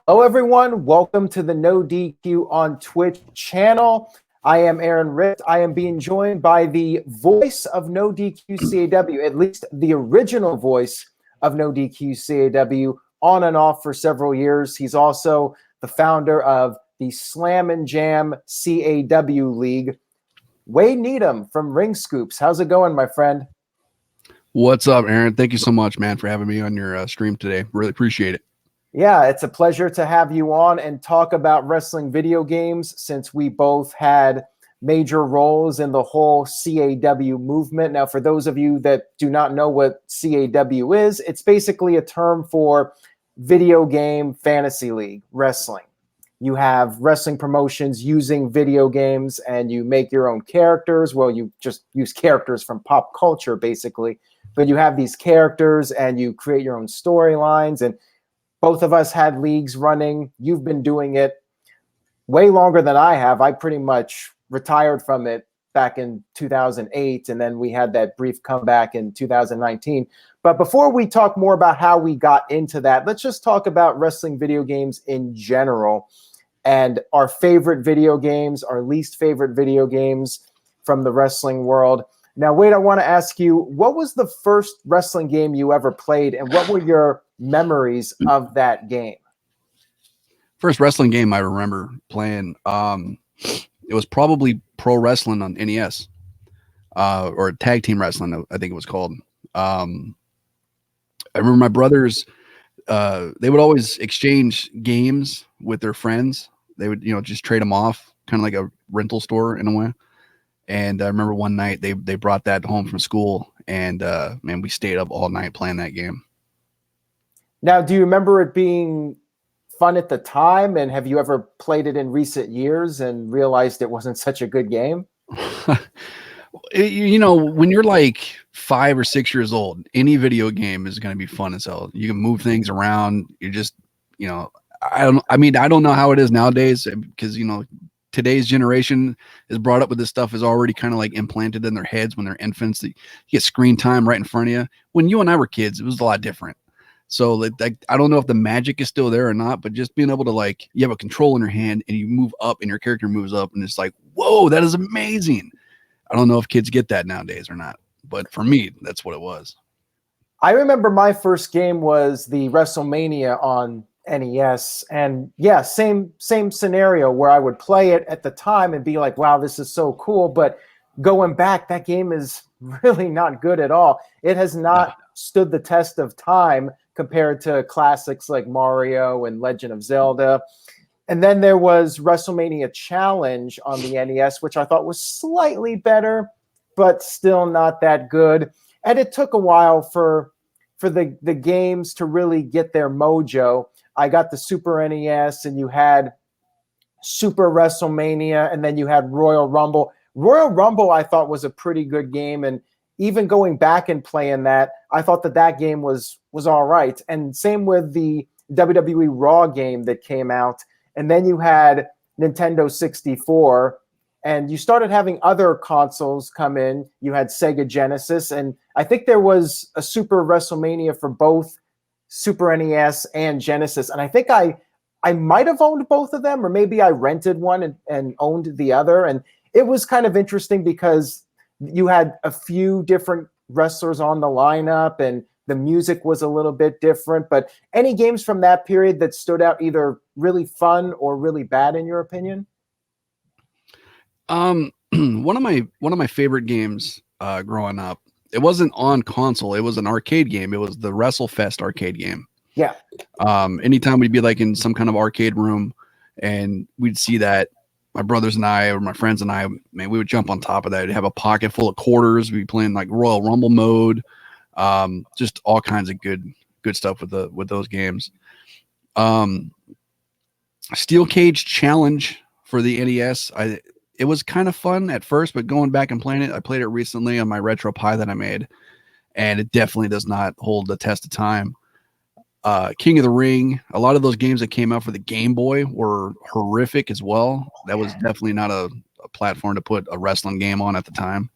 Hello, everyone. Welcome to the NoDQ on Twitch channel. I am Aaron Rift. I am being joined by the voice of NoDQ CAW, at least the original voice of NoDQ CAW, on and off for several years. He's also the founder of the Slam and Jam CAW League. Wade Needham from Ring Scoops. How's it going, my friend? What's up, Aaron? Thank you so much, man, for having me on your stream today. Really appreciate it. Yeah, it's a pleasure to have you on and talk about wrestling video games, since we both had major roles in the whole CAW movement. Now, for those of you that do not know what CAW is, it's basically a term for video game fantasy league wrestling. You have wrestling promotions using video games and you make your own characters. Well, you just use characters from pop culture, basically. But you have these characters and you create your own storylines. And both of us had leagues running. You've been doing it way longer than I have. I pretty much retired from it back in 2008, and then we had that brief comeback in 2019. But before we talk more about how we got into that, let's just talk about wrestling video games in general and our favorite video games, our least favorite video games from the wrestling world. Now, Wade, I want to ask you, what was the first wrestling game you ever played, and what were your memories of that game? First wrestling game I remember playing, it was probably pro wrestling on NES, or tag team wrestling, I think it was called. I remember my brothers, they would always exchange games with their friends. They would, just trade them off, kind of like a rental store in a way. And I remember one night they brought that home from school, and man, we stayed up all night playing that game. Now, do you remember it being fun at the time? And have you ever played it in recent years and realized it wasn't such a good game? When you're like 5 or 6 years old, any video game is going to be fun as hell. You can move things around. You're just, I don't know how it is nowadays, because, today's generation is brought up with this stuff is already kind of like implanted in their heads when they're infants. You get screen time right in front of you. When you and I were kids, it was a lot different. So like, I don't know if the magic is still there or not, but just being able to, you have a control in your hand and you move up and your character moves up, and it's like, whoa, that is amazing. I don't know if kids get that nowadays or not, but for me, that's what it was. I remember my first game was the WrestleMania on NES, and yeah, same scenario where I would play it at the time and be like, wow, this is so cool. But going back, that game is really not good at all. It has not stood the test of time compared to classics like Mario and Legend of Zelda. And then there was WrestleMania Challenge on the NES, which I thought was slightly better, but still not that good. And it took a while for the games to really get their mojo. I got the Super NES, and you had Super WrestleMania, and then you had Royal Rumble. Royal Rumble, I thought, was a pretty good game, and even going back and playing that, I thought that game was all right. And same with the WWE Raw game that came out. And then you had Nintendo 64, and you started having other consoles come in. You had Sega Genesis, and I think there was a Super WrestleMania for both Super NES and Genesis. And I think I might have owned both of them, or maybe I rented one and owned the other. And it was kind of interesting because you had a few different wrestlers on the lineup and the music was a little bit different. But any games from that period that stood out, either really fun or really bad in your opinion? One of my favorite games growing up, it wasn't on console, it was an arcade game. It was the WrestleFest arcade game. Yeah. Anytime we'd be like in some kind of arcade room and we'd see that, my brothers and I, or my friends and I, man, we would jump on top of that. We'd have a pocket full of quarters. We'd be playing like Royal Rumble mode. Just all kinds of good stuff with those games. Steel Cage Challenge for the NES. It was kind of fun at first, but going back and playing it, I played it recently on my Retro Pi that I made, and it definitely does not hold the test of time. King of the Ring, a lot of those games that came out for the Game Boy were horrific as well. That was definitely not a platform to put a wrestling game on at the time.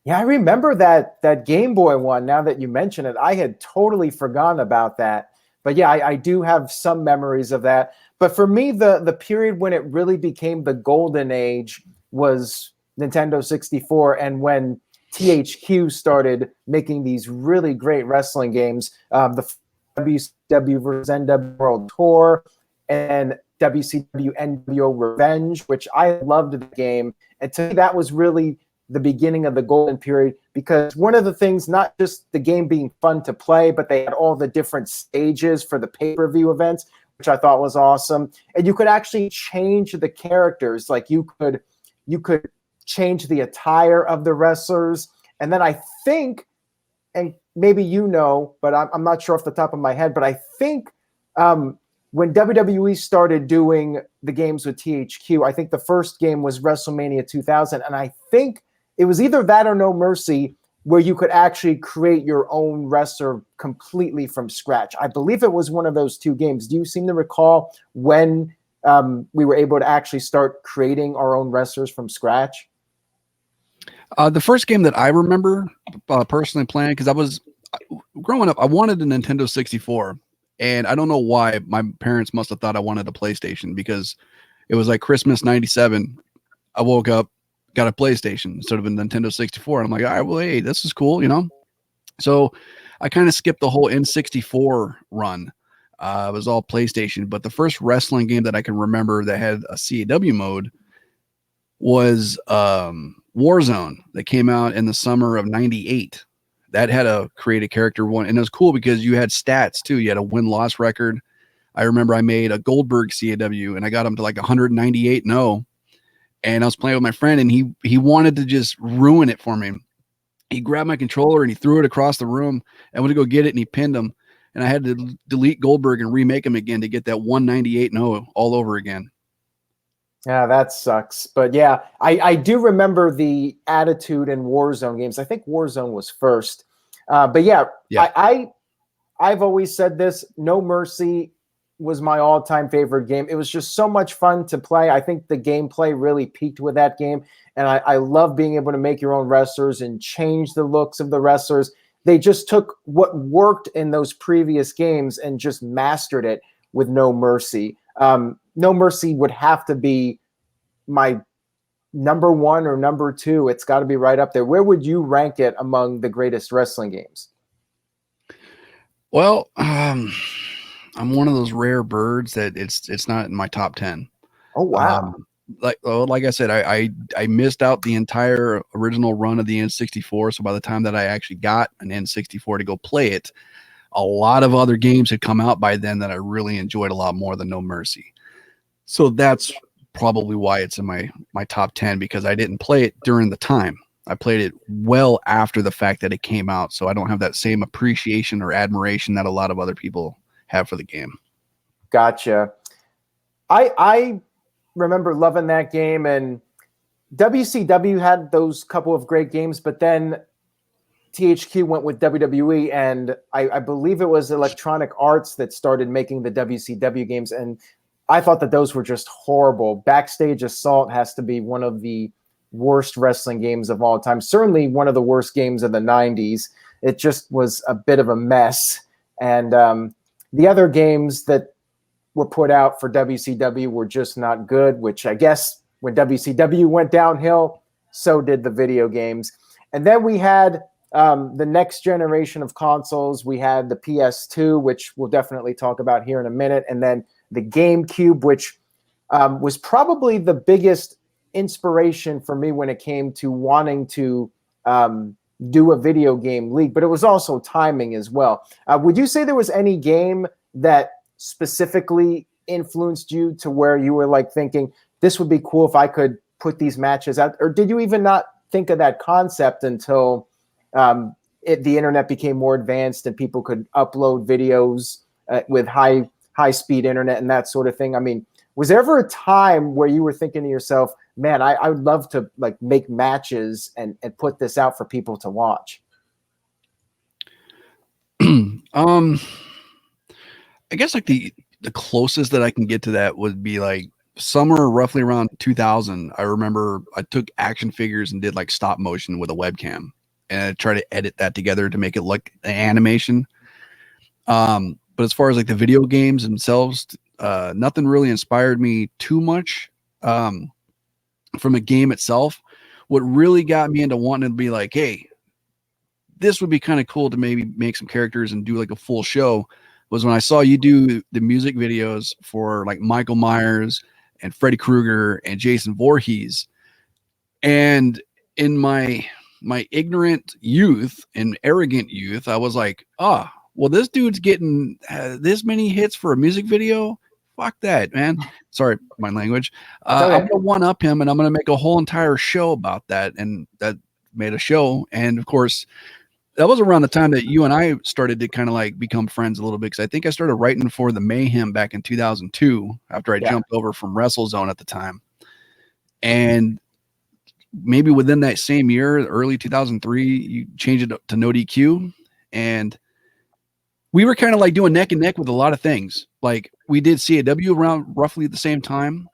Yeah, I remember that Game Boy one. Now that you mention it, I had totally forgotten about that. But yeah, I do have some memories of that. But for me, the period when it really became the golden age was Nintendo 64, and when THQ started making these really great wrestling games, the WCW vs. NW World Tour and WCW NWO Revenge, which I loved the game. And to me, that was really the beginning of the golden period, because one of the things, not just the game being fun to play, but they had all the different stages for the pay-per-view events, which I thought was awesome. And you could actually change the characters. Like you could change the attire of the wrestlers. And then I think, and maybe you know, but I'm not sure off the top of my head, but I think when WWE started doing the games with THQ, I think the first game was WrestleMania 2000. And I think it was either that or No Mercy, where you could actually create your own wrestler completely from scratch. I believe it was one of those two games. Do you seem to recall when we were able to actually start creating our own wrestlers from scratch? The first game that I remember personally playing, because I was growing up, I wanted a Nintendo 64. And I don't know why. My parents must have thought I wanted a PlayStation, because it was like Christmas '97. I woke up, got a PlayStation instead of a Nintendo 64. And I'm like, all right, well, hey, this is cool, you know? So I kind of skipped the whole N64 run. It was all PlayStation. But the first wrestling game that I can remember that had a CAW mode was Warzone, that came out in the summer of '98. That had a create a character one, and it was cool because you had stats too. You had a win-loss record. I remember I made a Goldberg CAW, and I got him to like 198-0. And I was playing with my friend, and he wanted to just ruin it for me. He grabbed my controller and he threw it across the room. I went to go get it, and he pinned him. And I had to delete Goldberg and remake him again to get that 198-0 all over again. Yeah, that sucks. But yeah, I do remember the Attitude and Warzone games. I think Warzone was first. But yeah. I've always said this, No Mercy was my all-time favorite game. It was just so much fun to play. I think the gameplay really peaked with that game. And I love being able to make your own wrestlers and change the looks of the wrestlers. They just took what worked in those previous games and just mastered it with No Mercy. No Mercy would have to be my number one or number two. It's got to be right up there. Where would you rank it among the greatest wrestling games? Well, I'm one of those rare birds that it's not in my top 10. Oh, wow. Like I said, I missed out the entire original run of the N64. So by the time that I actually got an N64 to go play it, a lot of other games had come out by then that I really enjoyed a lot more than No Mercy. So that's probably why it's in my top 10, because I didn't play it during the time. I played it well after the fact that it came out. So I don't have that same appreciation or admiration that a lot of other people have for the game. Gotcha. I remember loving that game, and WCW had those couple of great games, but then THQ went with WWE, and I believe it was Electronic Arts that started making the WCW games, and I thought that those were just horrible. Backstage Assault has to be one of the worst wrestling games of all time, certainly one of the worst games of the 90s. It just was a bit of a mess. And the other games that were put out for WCW were just not good, which I guess when WCW went downhill, so did the video games. And then we had the next generation of consoles. We had the PS2, which we'll definitely talk about here in a minute, and then the GameCube, which was probably the biggest inspiration for me when it came to wanting to do a video game league, but it was also timing as well. Would you say there was any game that specifically influenced you to where you were like thinking, this would be cool if I could put these matches out? Or did you even not think of that concept until the internet became more advanced and people could upload videos with high-speed internet and that sort of thing? I mean, was there ever a time where you were thinking to yourself, man, I would love to like make matches and put this out for people to watch? I guess like the closest that I can get to that would be like somewhere roughly around 2000. I remember I took action figures and did like stop motion with a webcam, and I tried to edit that together to make it look an animation. But as far as like the video games themselves, nothing really inspired me too much from a game itself. What really got me into wanting to be like, hey, this would be kind of cool to maybe make some characters and do like a full show was when I saw you do the music videos for like Michael Myers and Freddy Krueger and Jason Voorhees. And in my ignorant youth and arrogant youth, I was like, oh, well, this dude's getting this many hits for a music video. Fuck that, man. Sorry, my language. I'm going to one up him and I'm going to make a whole entire show about that. And that made a show. And of course, that was around the time that you and I started to kind of like become friends a little bit. Cause I think I started writing for the Mayhem back in 2002 after I jumped over from WrestleZone at the time. And maybe within that same year, early 2003, you changed it to NoDQ. And we were kind of like doing neck and neck with a lot of things. Like we did CAW around roughly at the same time,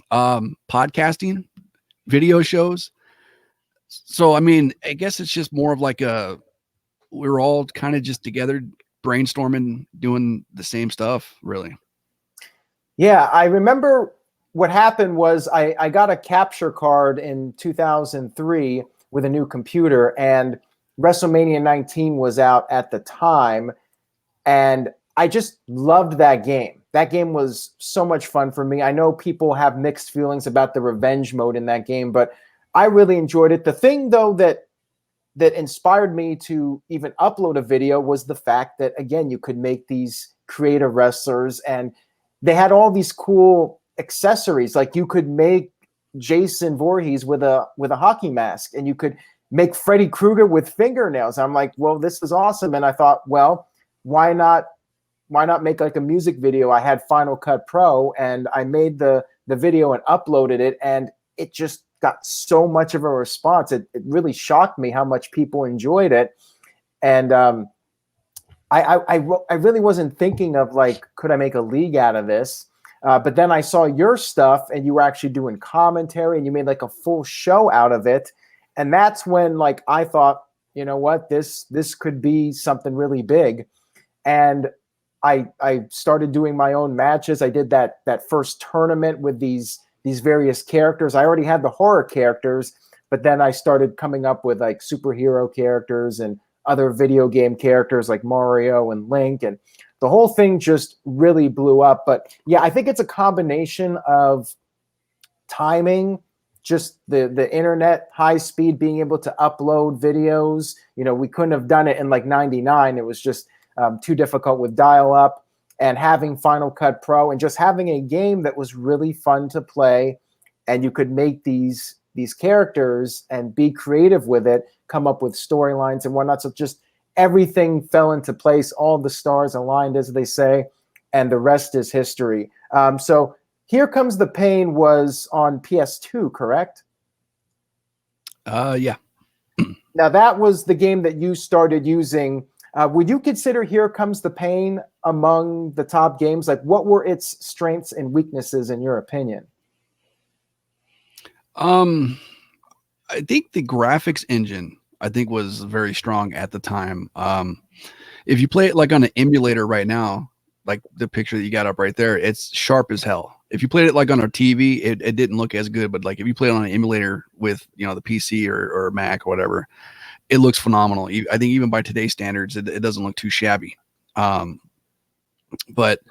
podcasting, video shows. So, I mean, I guess it's just more of like we're all kind of just together brainstorming, doing the same stuff, really. Yeah, I remember what happened was I got a capture card in 2003 with a new computer, and WrestleMania 19 was out at the time. And I just loved that game. That game was so much fun for me. I know people have mixed feelings about the revenge mode in that game, but I really enjoyed it. The thing, though, that inspired me to even upload a video was the fact that, again, you could make these creative wrestlers, and they had all these cool accessories. Like you could make Jason Voorhees with a hockey mask, and you could make Freddy Krueger with fingernails. I'm like, well, this is awesome. And I thought, well, why not make like a music video? I had Final Cut Pro, and I made the video and uploaded it, and it just got so much of a response. It really shocked me how much people enjoyed it. And I really wasn't thinking of like, could I make a league out of this? But then I saw your stuff, and you were actually doing commentary, and you made like a full show out of it. And that's when like I thought, you know what, this could be something really big. And I started doing my own matches. I did that first tournament with these various characters. I already had the horror characters, but then I started coming up with like superhero characters and other video game characters like Mario and Link, and the whole thing just really blew up. But yeah, I think it's a combination of timing, just the internet, high speed, being able to upload videos. You know, we couldn't have done it in like 99. It was just too difficult with dial up, and having Final Cut Pro and just having a game that was really fun to play, and you could make these characters and be creative with it, come up with storylines and whatnot. So just everything fell into place. All the stars aligned, as they say, and the rest is history. So Here Comes the Pain was on PS2, correct? Yeah. Now that was the game that you started using. Would you consider Here Comes the Pain among the top games? Like, what were its strengths and weaknesses in your opinion? I think the graphics engine, I think, was very strong at the time. If you play it like on an emulator right now, like the picture that you got up right there, it's sharp as hell. If you played it like on a TV, it didn't look as good. But like if you play it on an emulator with, you know, the PC or Mac or whatever, it looks phenomenal. I think even by today's standards, it doesn't look too shabby. But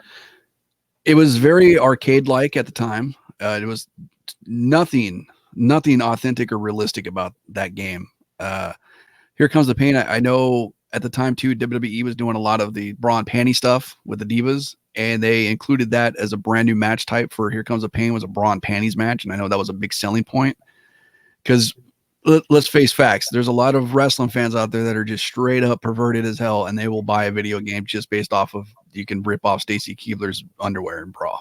it was very arcade-like at the time. It was nothing authentic or realistic about that game. Here Comes the Pain. I know at the time too, WWE was doing a lot of the bra and panty stuff with the Divas, and they included that as a brand new match type for Here Comes the Pain, was a bra and panties match. And I know that was a big selling point, because let's face facts. There's a lot of wrestling fans out there that are just straight up perverted as hell, and they will buy a video game just based off of, you can rip off Stacy Keibler's underwear and bra.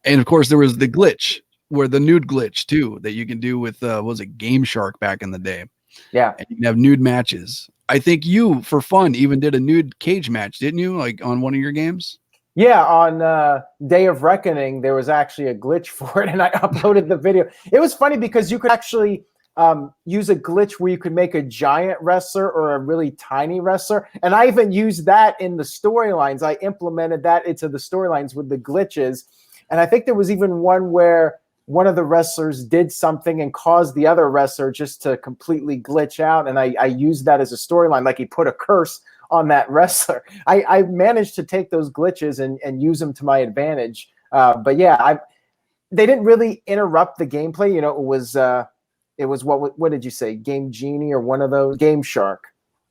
And of course there was the glitch, where the nude glitch too, that you can do with, was it Game Shark back in the day? Yeah. And you can have nude matches. I think you, for fun, even did a nude cage match, didn't you? Like on one of your games? Yeah, on Day of Reckoning, there was actually a glitch for it, and I uploaded the video. It was funny because you could actually use a glitch where you could make a giant wrestler or a really tiny wrestler. And I even used that in the storylines. I implemented that into the storylines with the glitches. And I think there was even one where one of the wrestlers did something and caused the other wrestler just to completely glitch out. And I used that as a storyline, like he put a curse on that wrestler. I managed to take those glitches and use them to my advantage. But yeah, they didn't really interrupt the gameplay. You know, it was what did you say? Game Genie or one of those? Game Shark.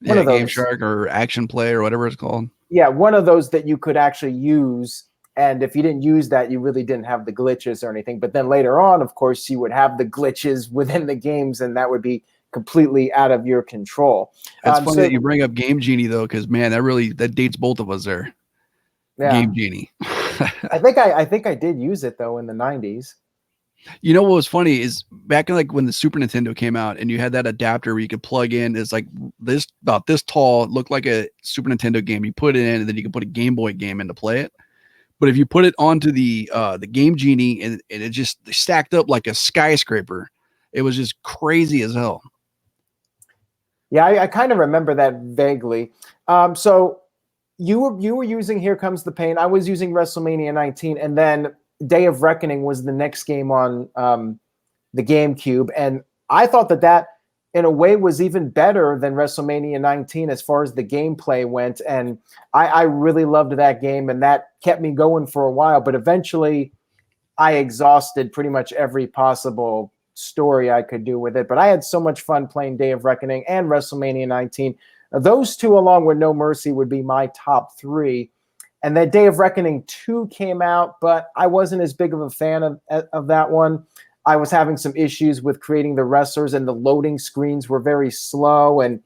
One of those. Game Shark or Action Play or whatever it's called. Yeah, one of those that you could actually use. And if you didn't use that, you really didn't have the glitches or anything. But then later on, of course, you would have the glitches within the games, and that would be completely out of your control. It's funny that you bring up Game Genie, though, because, man, that dates both of us there. Yeah. Game Genie. I think I did use it, though, in the 90s. You know what was funny is back in like when the Super Nintendo came out and you had that adapter where you could plug in, it's like this about this tall, looked like a Super Nintendo game. You put it in, and then you can put a Game Boy game in to play it. But if you put it onto the Game Genie and it just stacked up like a skyscraper, it was just crazy as hell. Yeah, I kind of remember that vaguely. So you were using Here Comes the Pain. I was using WrestleMania 19, and then Day of Reckoning was the next game on the GameCube. And I thought that in a way was even better than WrestleMania 19 as far as the gameplay went. And I really loved that game, and that kept me going for a while. But eventually I exhausted pretty much every possible story I could do with it. But I had so much fun playing Day of Reckoning and WrestleMania 19. Those two, along with No Mercy, would be my top three. And then Day of Reckoning 2 came out, but I wasn't as big of a fan of that one. I was having some issues with creating the wrestlers, and the loading screens were very slow. And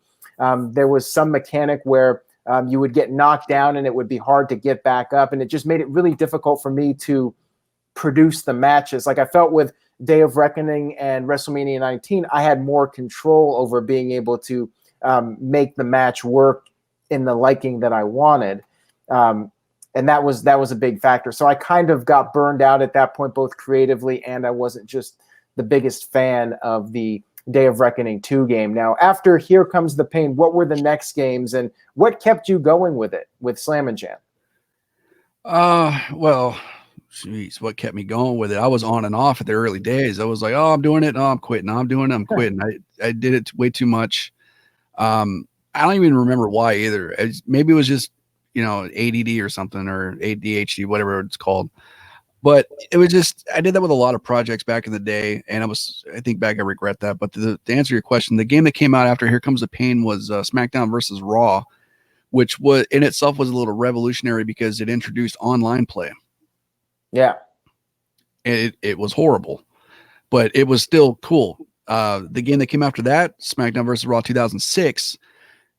there was some mechanic where you would get knocked down and it would be hard to get back up. And it just made it really difficult for me to produce the matches. Like I felt with Day of Reckoning and WrestleMania 19, I had more control over being able to make the match work in the liking that I wanted. And that was a big factor. So I kind of got burned out at that point, both creatively, and I wasn't just the biggest fan of the Day of Reckoning 2 game. Now, after Here Comes the Pain, what were the next games, and what kept you going with it, with Slam and Jam? Well, geez, what kept me going with it? I was on and off at the early days. I was like, oh, I'm doing it. No, I'm quitting. I'm doing it. I'm quitting. I did it way too much. I don't even remember why either. Maybe it was just, ADD or something, or ADHD, whatever it's called. But it was just, I did that with a lot of projects back in the day. And I think back, I regret that. But to answer your question, the game that came out after Here Comes the Pain was SmackDown versus Raw, which was in itself was a little revolutionary because it introduced online play. Yeah. It was horrible, but it was still cool. The game that came after that, SmackDown versus Raw 2006.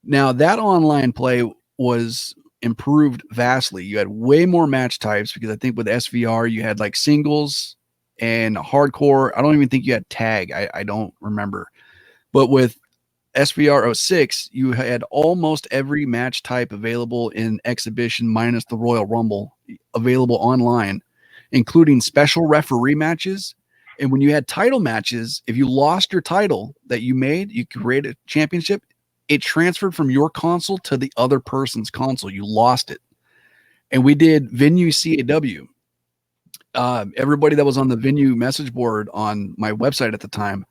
Now that online play was improved vastly. You had way more match types because I think with SVR you had like singles and hardcore. I don't even think you had tag. I don't remember. But with SVR 06, you had almost every match type available in exhibition minus the Royal Rumble available online, including special referee matches. And when you had title matches, if you lost your title that you made, you create a championship, it transferred from your console to the other person's console. You lost it. And we did Venue CAW. Everybody that was on the Venue message board on my website at the time,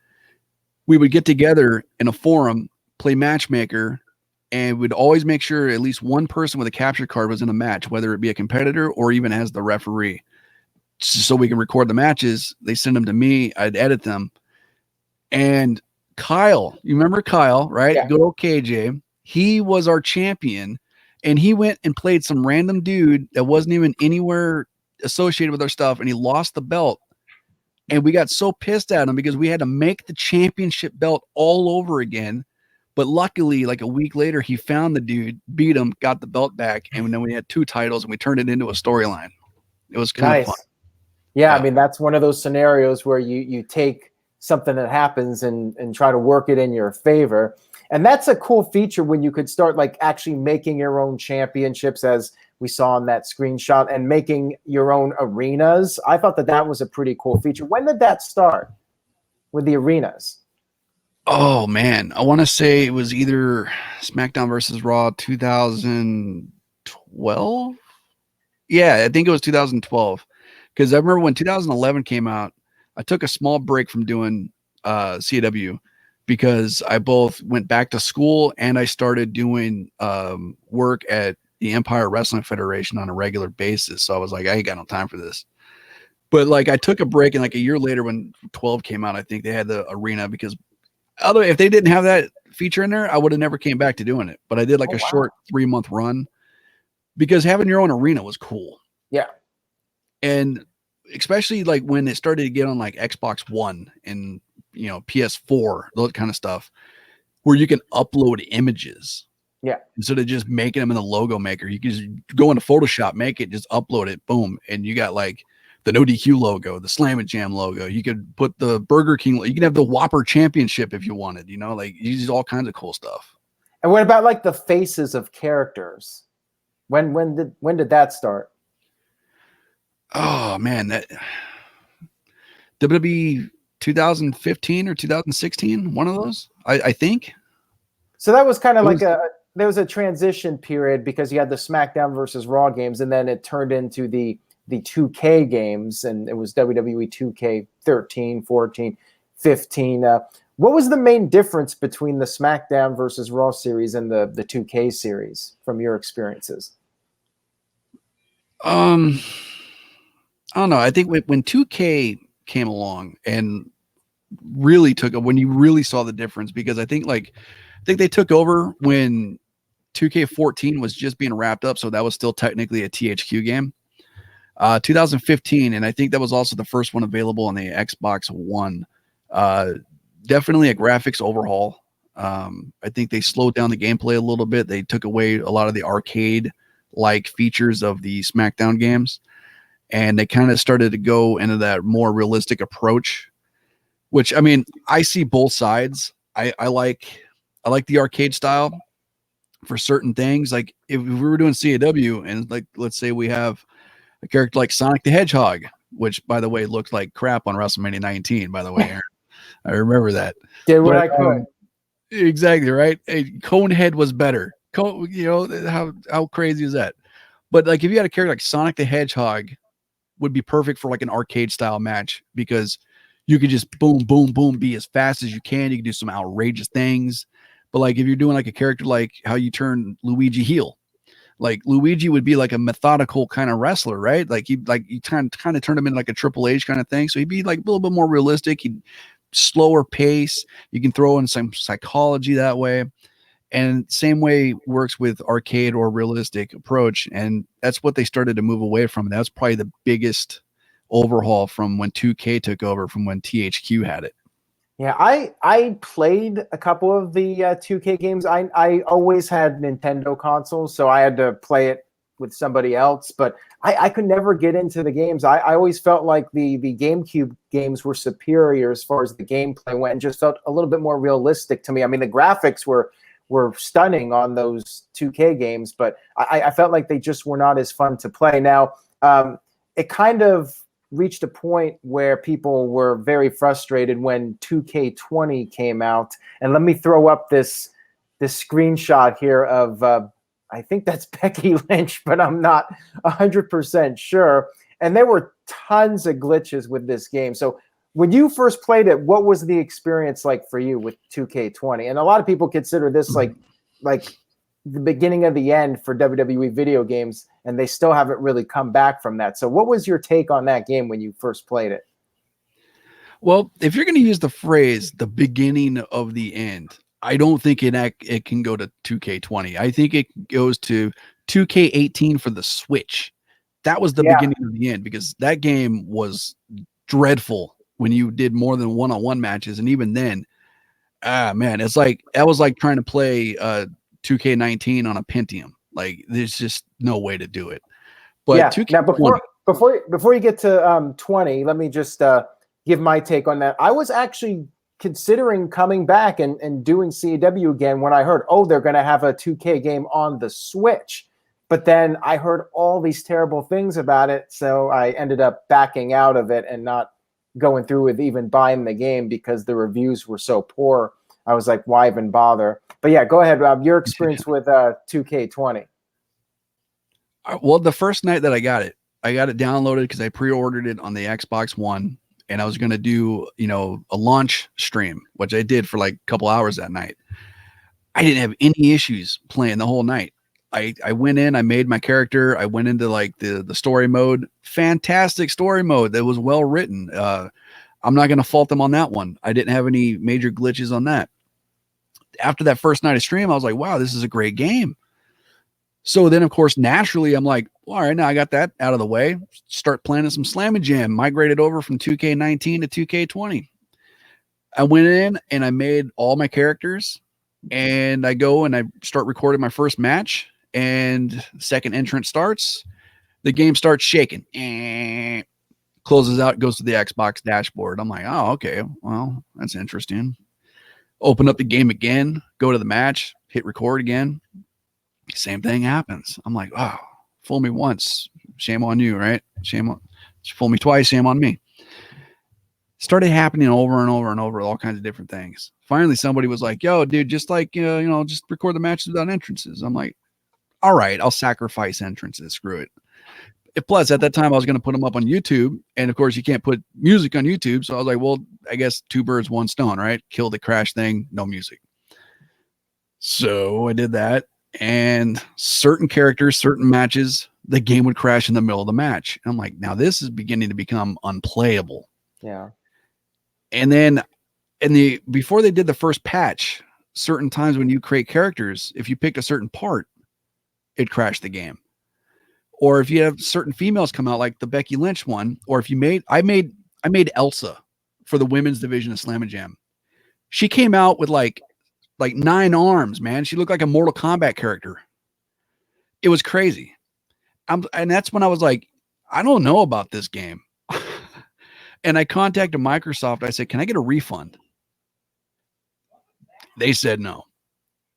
we would get together in a forum, play matchmaker, and we'd always make sure at least one person with a capture card was in a match, whether it be a competitor or even as the referee. So we can record the matches. They send them to me. I'd edit them. And Kyle, you remember Kyle, right? Yeah. Good old KJ. He was our champion, and he went and played some random dude that wasn't even anywhere associated with our stuff, and he lost the belt. And we got so pissed at him because we had to make the championship belt all over again. But luckily, like a week later, he found the dude, beat him, got the belt back, and then we had 2 titles, and we turned it into a storyline. It was kind of fun. Yeah, I mean, that's one of those scenarios where you take something that happens and try to work it in your favor. And that's a cool feature when you could start like actually making your own championships, as we saw in that screenshot, and making your own arenas. I thought that was a pretty cool feature. When did that start with the arenas? Oh man, I want to say it was either SmackDown versus Raw 2012. Yeah, I think it was 2012 because I remember when 2011 came out, I took a small break from doing CW because I both went back to school and I started doing work at the Empire Wrestling Federation on a regular basis. So I was like, I ain't got no time for this. But like I took a break, and like a year later when 12 came out, I think they had the arena because although if they didn't have that feature in there, I would have never came back to doing it. But I did like Oh, a wow. short 3-month run because having your own arena was cool. Yeah. And especially like when it started to get on like Xbox One and PS4, those kind of stuff, where you can upload images. Yeah. Instead of just making them in the logo maker, you can just go into Photoshop, make it, just upload it, boom, and you got like the NoDQ logo, the Slam and Jam logo. You could put the Burger King. You can have the Whopper Championship if you wanted. Like you use all kinds of cool stuff. And what about like the faces of characters? When did that start? Oh man, that WWE 2015 or 2016, one of those, I think. So that was kind of It like was- there was a transition period because you had the SmackDown versus Raw games, and then it turned into the 2K games, and it was WWE 2K 13, 14, 15. What was the main difference between the SmackDown versus Raw series and the 2K series from your experiences? I don't know. I think when 2K came along and really took when you really saw the difference, because I think they took over when 2K14 was just being wrapped up, so that was still technically a THQ game. 2015, and I think that was also the first one available on the Xbox One. Definitely a graphics overhaul. I think they slowed down the gameplay a little bit. They took away a lot of the arcade-like features of the SmackDown games, and they kind of started to go into that more realistic approach. Which, I mean, I see both sides. I like the arcade style for certain things. Like if we were doing CAW, and like let's say we have a character like Sonic the Hedgehog, which by the way looked like crap on WrestleMania 19. By the way, Aaron, I remember that. Did what But I could. exactly right. Conehead was better. How crazy is that? But like if you had a character like Sonic the Hedgehog, would be perfect for like an arcade style match because you could just boom, boom, boom, be as fast as you can. You can do some outrageous things. But like if you're doing like a character like how you turn Luigi heel, like Luigi would be like a methodical kind of wrestler, right? Like you kind of turn him into like a Triple H kind of thing. So he'd be like a little bit more realistic. He'd slower pace. You can throw in some psychology that way. And same way works with arcade or realistic approach. And that's what they started to move away from. That's probably the biggest overhaul from when 2K took over from when THQ had it. Yeah, I played a couple of the 2K games. I always had Nintendo consoles, so I had to play it with somebody else, but I could never get into the games. I always felt like the GameCube games were superior as far as the gameplay went and just felt a little bit more realistic to me. I mean, the graphics were stunning on those 2K games, but I felt like they just were not as fun to play. Now, it kind of reached a point where people were very frustrated when 2K20 came out. And let me throw up this screenshot here of, I think that's Becky Lynch, but I'm not 100% sure. And there were tons of glitches with this game. So when you first played it, what was the experience like for you with 2K20? And a lot of people consider this like the beginning of the end for WWE video games, and they still haven't really come back from that. So what was your take on that game when you first played it? Well, if you're going to use the phrase the beginning of the end, I don't think it can go to 2K20. I think it goes to 2K18 for the Switch. That was the beginning of the end because that game was dreadful when you did more than one-on-one matches. And even then, man, it's like that was like trying to play 2K19 on a Pentium. Like there's just no way to do it. But 2K20, now before you get to 20, let me just give my take on that. I was actually considering coming back and doing CAW again when I heard, oh, they're going to have a 2K game on the Switch. But then I heard all these terrible things about it, so I ended up backing out of it and not going through with even buying the game because the reviews were so poor. I was like, why even bother? But yeah, go ahead, Rob. Your experience with 2K20. Well, the first night that I got it downloaded because I pre-ordered it on the Xbox One, and I was going to do, a launch stream, which I did for like a couple hours that night. I didn't have any issues playing the whole night. I went in, I made my character. I went into like the story mode. Fantastic story mode that was well written. I'm not going to fault them on that one. I didn't have any major glitches on that. After that first night of stream, I was like, wow, this is a great game. So then, of course, naturally, I'm like, well, all right, now I got that out of the way. Start playing some Slam and Jam. Migrated over from 2K19 to 2K20. I went in and I made all my characters, and I go and I start recording my first match. And second entrant starts, the game starts shaking, closes out, goes to the Xbox dashboard. I'm like, oh, okay, well, that's interesting. Open up the game again, go to the match, hit record again. Same thing happens. I'm like, oh, fool me once, shame on you, right? Fool me twice, shame on me. Started happening over and over and over, all kinds of different things. Finally, somebody was like, yo, dude, just like, just record the matches without entrances. I'm like, all right, I'll sacrifice entrances. Screw it. Plus, at that time, I was going to put them up on YouTube. And of course, you can't put music on YouTube. So I was like, well, I guess 2 birds, 1 stone, right? Kill the crash thing, no music. So I did that. And certain characters, certain matches, the game would crash in the middle of the match. And I'm like, now this is beginning to become unplayable. Yeah. And then before they did the first patch, certain times when you create characters, if you picked a certain part, it crashed the game. Or if you have certain females come out, like the Becky Lynch one, or if I made Elsa for the women's division of Slam and Jam. She came out with like 9 arms, man. She looked like a Mortal Kombat character. It was crazy. And that's when I was like, I don't know about this game. And I contacted Microsoft. I said, can I get a refund? They said no.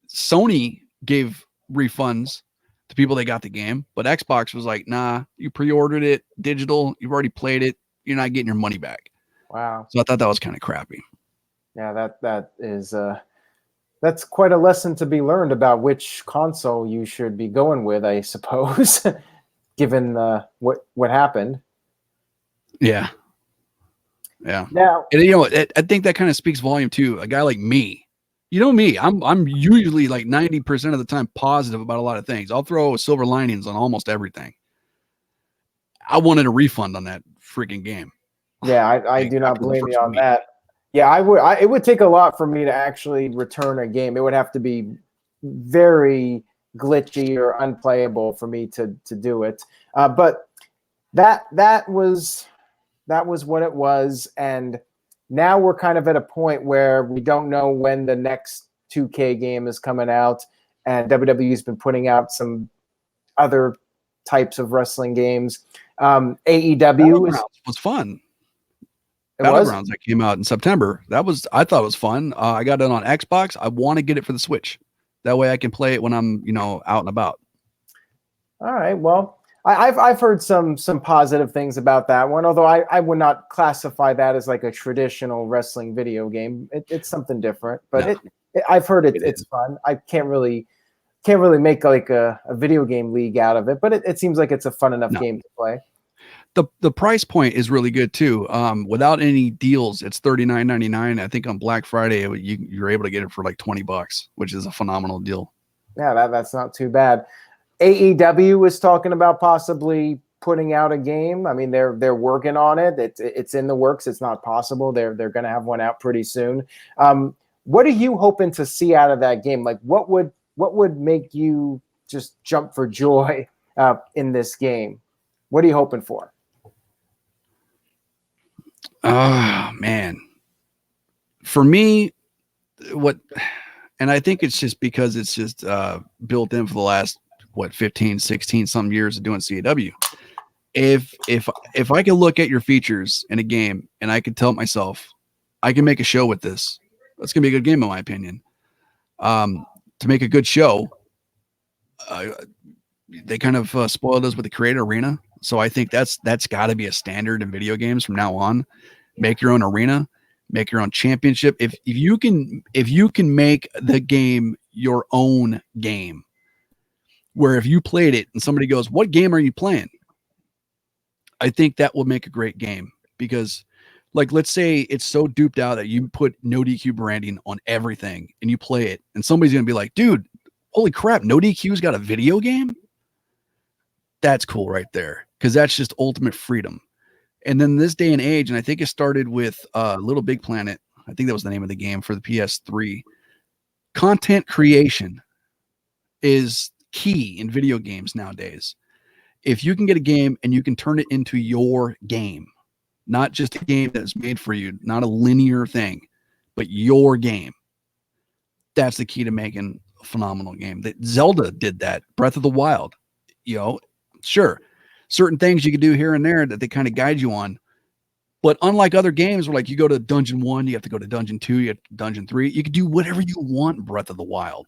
Sony gave refunds to people that got the game, but Xbox was like, nah, you pre-ordered it digital, you've already played it, you're not getting your money back. Wow. So I thought that was kind of crappy. Yeah, that is that's quite a lesson to be learned about which console you should be going with, I suppose, given what happened. Yeah. Now, and I think that kind of speaks volume too. A guy like me, me, I'm usually like 90% of the time positive about a lot of things. I'll throw silver linings on almost everything. I wanted a refund on that freaking game. Yeah, I do not blame you on that. Yeah, I would. It would take a lot for me to actually return a game. It would have to be very glitchy or unplayable for me to do it. But that was what it was, and now we're kind of at a point where we don't know when the next 2K game is coming out, and WWE's been putting out some other types of wrestling games. AEW was fun. Battlegrounds that came out in September. I thought it was fun. I got it on Xbox. I want to get it for the Switch. That way I can play it when I'm, out and about. All right. Well, I've heard some positive things about that one, although I would not classify that as like a traditional wrestling video game. It's something different, but no. I've heard it's fun. I can't really make like a video game league out of it, but it seems like it's a fun enough game to play. The price point is really good too. Without any deals, it's $39.99. I think on Black Friday you're able to get it for like $20, which is a phenomenal deal. Yeah, that's not too bad. AEW is talking about possibly putting out a game. I mean, they're working on it. It's in the works. It's not possible. They're going to have one out pretty soon. What are you hoping to see out of that game? Like, what would make you just jump for joy in this game? What are you hoping for? Oh, man. For me, and I think it's just because it's just built in for the last, 15, 16 some years of doing CAW. If I can look at your features in a game and I can tell myself, I can make a show with this, that's going to be a good game in my opinion. To make a good show, they kind of spoiled us with the creator arena. So I think that's got to be a standard in video games from now on. Make your own arena, make your own championship. If you can make the game your own game, where if you played it and somebody goes, "What game are you playing?" I think that will make a great game, because like, let's say it's so duped out that you put NoDQ branding on everything and you play it and somebody's going to be like, "Dude, holy crap, NoDQ's got a video game?" That's cool right there, because that's just ultimate freedom. And then this day and age, and I think it started with Little Big Planet. I think that was the name of the game for the PS3. Content creation is key in video games nowadays. If you can get a game and you can turn it into your game, not just a game that's made for you, not a linear thing, but your game, that's the key to making a phenomenal game. That Zelda did that. Breath of the Wild, sure, certain things you can do here and there that they kind of guide you on. But unlike other games where like you go to dungeon 1, you have to go to dungeon 2, you have to dungeon 3, you can do whatever you want in Breath of the Wild.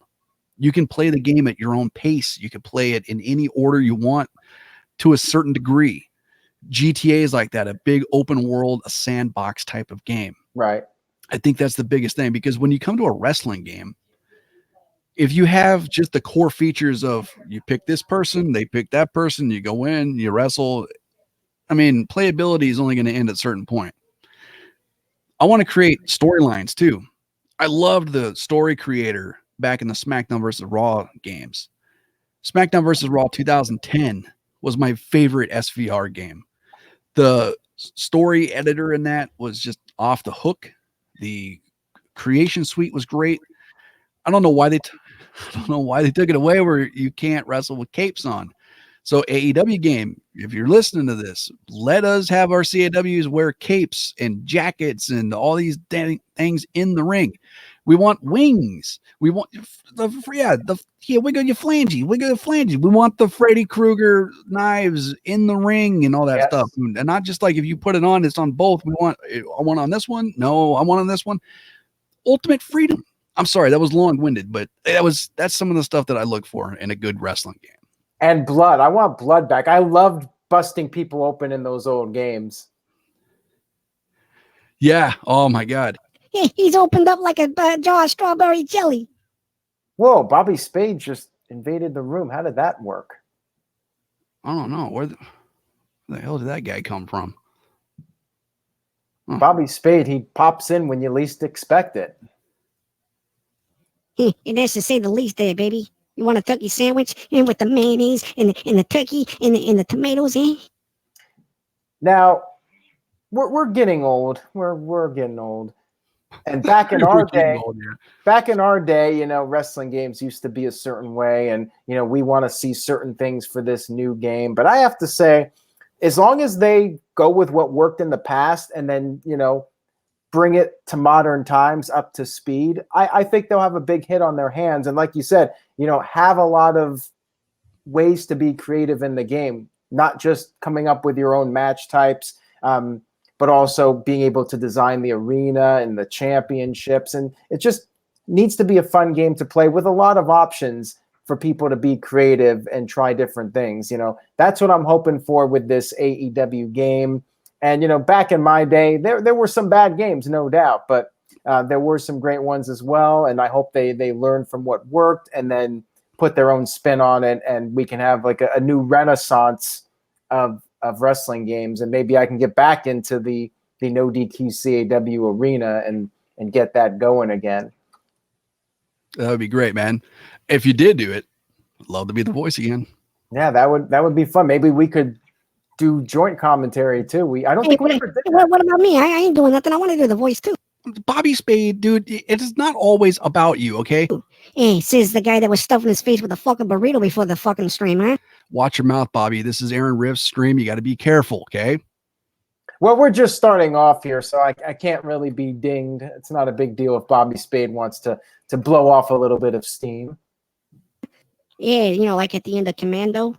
You can play the game at your own pace. You can play it in any order you want to a certain degree. GTA is like that, a big open world, a sandbox type of game. Right. I think that's the biggest thing, because when you come to a wrestling game, if you have just the core features of you pick this person, they pick that person, you go in, you wrestle, I mean, playability is only going to end at a certain point. I want to create storylines too. I loved the story creator back in the SmackDown versus Raw games. SmackDown versus Raw 2010 was my favorite SVR game. The story editor in that was just off the hook. The creation suite was great. I don't know why they took it away where you can't wrestle with capes on. So AEW game, if you're listening to this, let us have our CAWs wear capes and jackets and all these things in the ring. We want wings. We want we got your flangy. We got the flangy. We want the Freddy Krueger knives in the ring and all that stuff. And not just like if you put it on, it's on both. I want on this one. No, I want on this one. Ultimate freedom. I'm sorry, that was long-winded, but that's some of the stuff that I look for in a good wrestling game. And blood. I want blood back. I loved busting people open in those old games. Yeah. Oh my God. He's opened up like a jar of strawberry jelly. Whoa, Bobby Spade just invaded the room. How did that work? I don't know. Where the hell did that guy come from? Huh. Bobby Spade, he pops in when you least expect it. And that's to say the least there, baby. You want a turkey sandwich and with the mayonnaise and the turkey and the tomatoes, eh? Now, we're getting old. We're getting old. And back in our day, wrestling games used to be a certain way, and we want to see certain things for this new game. But I have to say, as long as they go with what worked in the past and then bring it to modern times up to speed, I think they'll have a big hit on their hands. And like you said, have a lot of ways to be creative in the game, not just coming up with your own match types, but also being able to design the arena and the championships. And it just needs to be a fun game to play with a lot of options for people to be creative and try different things. That's what I'm hoping for with this AEW game. And, back in my day, there were some bad games, no doubt, but there were some great ones as well. And I hope they learn from what worked and then put their own spin on it. And we can have like a new renaissance of wrestling games. And maybe I can get back into the NoDQ CAW arena and get that going again. That would be great, man. If you did do it, I'd love to be the voice again. Yeah, that would be fun. Maybe we could do joint commentary too. What about me? I ain't doing nothing. I want to do the voice too. Bobby Spade, dude, it is not always about you, okay? Hey, says the guy that was stuffing his face with a fucking burrito before the fucking stream, huh? Watch your mouth, Bobby. This is Aaron Riff's stream. You got to be careful, okay? Well, we're just starting off here, so I can't really be dinged. It's not a big deal if Bobby Spade wants to blow off a little bit of steam. Yeah, like at the end of Commando.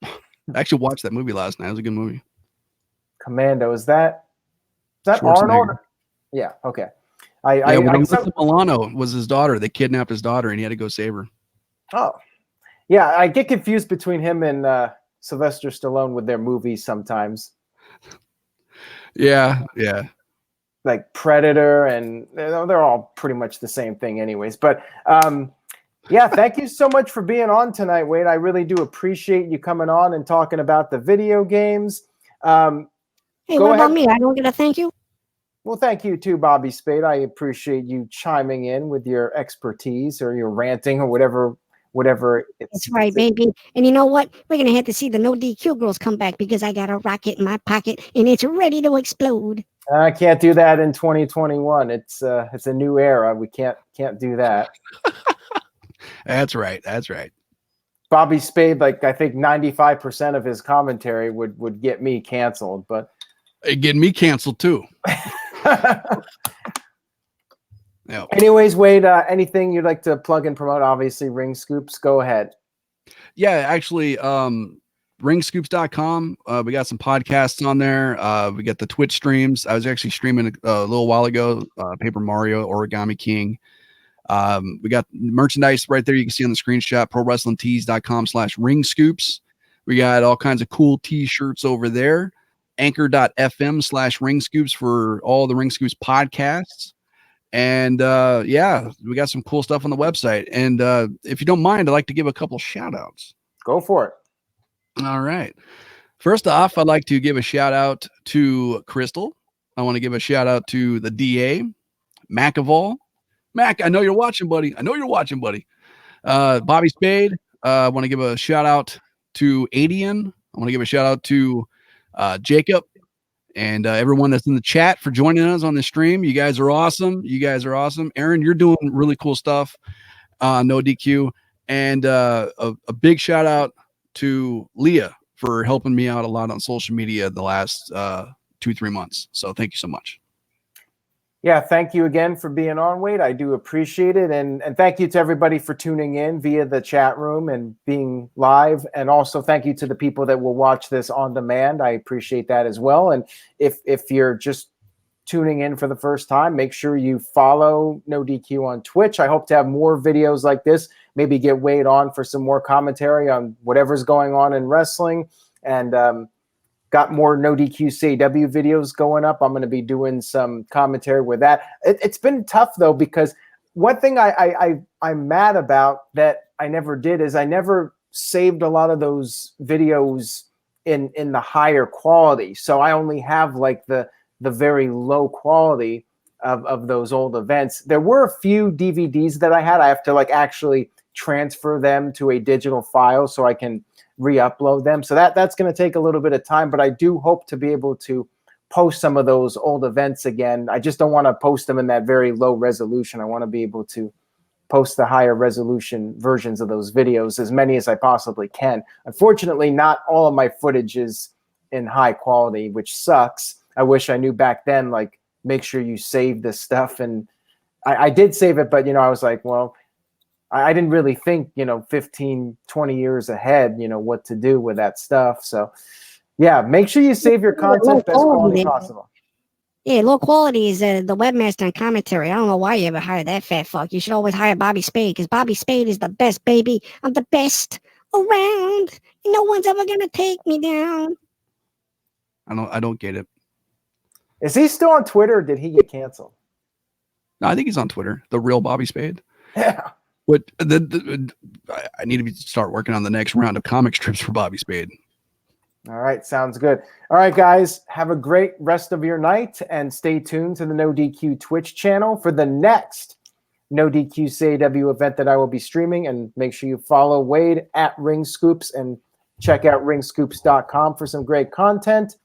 I actually watched that movie last night. It was a good movie. Commando, is that Arnold? Yeah, okay. Alyssa Milano was his daughter. They kidnapped his daughter, and he had to go save her. Oh, yeah. I get confused between him and Sylvester Stallone with their movies sometimes. Yeah. like Predator, and they're all pretty much the same thing anyways. But yeah, thank you so much for being on tonight, Wade. I really do appreciate you coming on and talking about the video games. Hey, what about me? I don't get a thank you? Well, thank you too, Bobby Spade. I appreciate you chiming in with your expertise or your ranting or whatever That's right, baby. And you know what? We're going to have to see the No DQ girls come back because I got a rocket in my pocket and it's ready to explode. I can't do that in 2021. It's a new era. We can't do that. That's right. That's right. Bobby Spade, like I think 95% of his commentary would get me canceled, but it getting me canceled too. Yep. Anyways, Wade, anything you'd like to plug and promote? Obviously, Ring Scoops. Go ahead. Yeah, actually, ringscoops.com. We got some podcasts on there. We got the Twitch streams. I was actually streaming a little while ago, Paper Mario, Origami King. We got merchandise right there. You can see on the screenshot, prowrestlingtees.com/ringscoops. We got all kinds of cool t-shirts over there. Anchor.fm/ringscoops for all the Ring Scoops podcasts. And yeah, we got some cool stuff on the website. And if you don't mind, I'd like to give a couple shout outs. Go for it. All right. First off, I'd like to give a shout out to Crystal. I want to give a shout out to the DA, McAvall. Mac, I know you're watching, buddy. Bobby Spade. I want to give a shout out to Adian. I want to give a shout out to Jacob. And everyone that's in the chat for joining us on the stream. You guys are awesome. Aaron, you're doing really cool stuff. NoDQ. And a big shout out to Leah for helping me out a lot on social media the last 2-3 months. So thank you so much. Yeah, thank you again for being on, Wade. I do appreciate it. And thank you to everybody for tuning in via the chat room and being live. And also thank you to the people that will watch this on demand. I appreciate that as well. And if you're just tuning in for the first time, make sure you follow NoDQ on Twitch. I hope to have more videos like this, maybe get Wade on for some more commentary on whatever's going on in wrestling. And got more NoDQ CAW videos going up. I'm going to be doing some commentary with that. It's been tough though, because one thing I'm mad about that I never did is I never saved a lot of those videos in the higher quality. So I only have like the very low quality of those old events. There were a few DVDs that I had. I have to like actually transfer them to a digital file so I can re-upload them. So that's going to take a little bit of time, but I do hope to be able to post some of those old events again. I just don't want to post them in that very low resolution. I want to be able to post the higher resolution versions of those videos, as many as I possibly can. Unfortunately, not all of my footage is in high quality, which sucks. I wish I knew back then, like, make sure you save this stuff. And I did save it, but, I was like, well, I didn't really think, 15, 20 years ahead, what to do with that stuff. So, yeah, make sure you save your content best quality possible. Yeah, low quality is the webmaster and commentary. I don't know why you ever hired that fat fuck. You should always hire Bobby Spade, because Bobby Spade is the best, baby. I'm the best around. No one's ever going to take me down. I don't get it. Is he still on Twitter, or did he get canceled? No, I think he's on Twitter. The real Bobby Spade. Yeah. But I need to start working on the next round of comic strips for Bobby Spade. All right, sounds good. All right, guys, have a great rest of your night, and stay tuned to the NoDQ Twitch channel for the next NoDQ CAW event that I will be streaming. And make sure you follow Wade at Ring Scoops and check out ringscoops.com for some great content.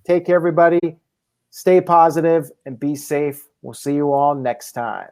Take care, everybody. Stay positive and be safe. We'll see you all next time.